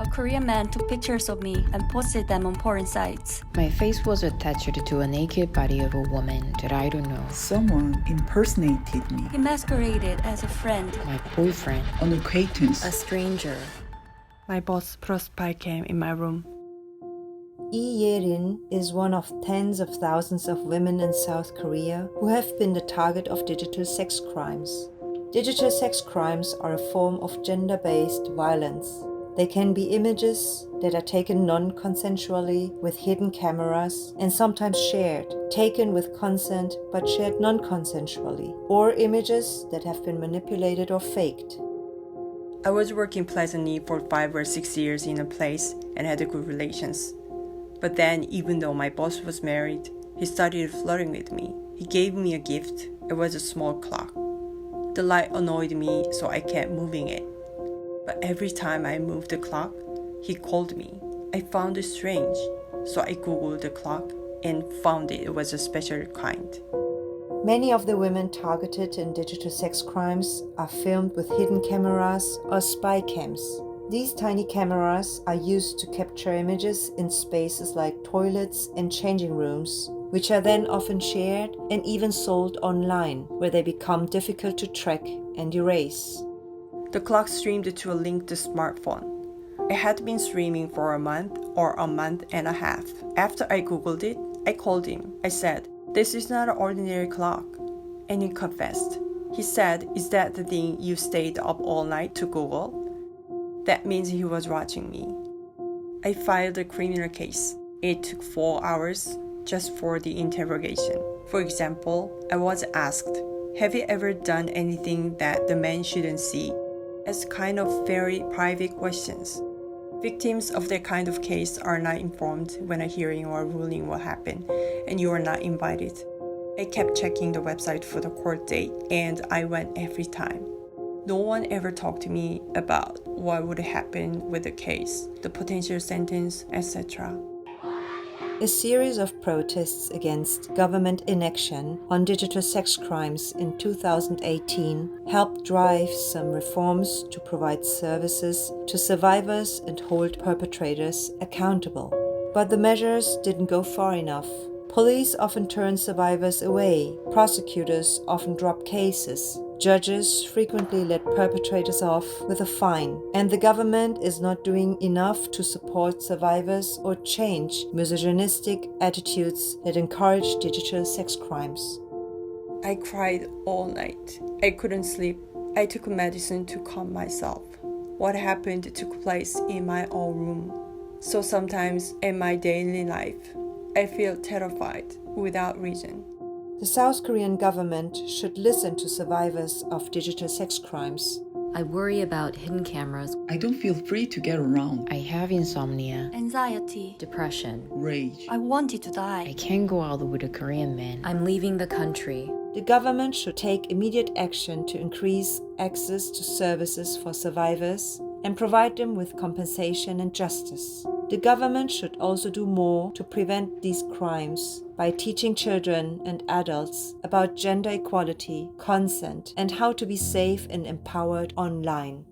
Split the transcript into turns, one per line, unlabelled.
A Korean man took pictures of me and posted them on porn sites.
My face was attached to a naked body of a woman that I don't know.
Someone impersonated me.
He masqueraded as a friend.
My boyfriend.
An acquaintance.
A stranger.
My boss put a spy cam in my room.
Lee Ye-rin is one of tens of thousands of women in South Korea who have been the target of digital sex crimes. Digital sex crimes are a form of gender-based violence. They can be images that are taken non-consensually with hidden cameras and sometimes shared, taken with consent but shared non-consensually, or images that have been manipulated or faked.
I was working pleasantly for 5 or 6 years in a place and had good relations. But then, even though my boss was married, he started flirting with me. He gave me a gift. It was a small clock. The light annoyed me, so I kept moving it. But every time I moved the clock, he called me. I found it strange, so I googled the clock and found it was a special kind.
Many of the women targeted in digital sex crimes are filmed with hidden cameras or spy cams. These tiny cameras are used to capture images in spaces like toilets and changing rooms, which are then often shared and even sold online, where they become difficult to track and erase.
The clock streamed to a linked smartphone. It had been streaming for a month or a month and a half. After I googled it, I called him. I said, "This is not an ordinary clock." And he confessed. He said, "Is that the thing you stayed up all night to Google?" That means he was watching me. I filed a criminal case. It took 4 hours just for the interrogation. For example, I was asked, "Have you ever done anything that the man shouldn't see?" As kind of very private questions. Victims of that kind of case are not informed when a hearing or ruling will happen, and you are not invited. I kept checking the website for the court date, and I went every time. No one ever talked to me about what would happen with the case, the potential sentence, etc.
A series of protests against government inaction on digital sex crimes in 2018 helped drive some reforms to provide services to survivors and hold perpetrators accountable. But the measures didn't go far enough. Police often turn survivors away, prosecutors often drop cases, judges frequently let perpetrators off with a fine, and the government is not doing enough to support survivors or change misogynistic attitudes that encourage digital sex crimes.
I cried all night. I couldn't sleep. I took medicine to calm myself. What happened took place in my own room. So sometimes in my daily life, I feel terrified without reason.
The South Korean government should listen to survivors of digital sex crimes.
I worry about hidden cameras.
I don't feel free to get around.
I have insomnia.
Anxiety.
Depression.
Rage.
I wanted to
I
die.
can't go out with a Korean man. I'm leaving the country.
The government should take immediate action to increase access to services for survivors and provide them with compensation and justice. The government should also do more to prevent these crimes by teaching children and adults about gender equality, consent, and how to be safe and empowered online.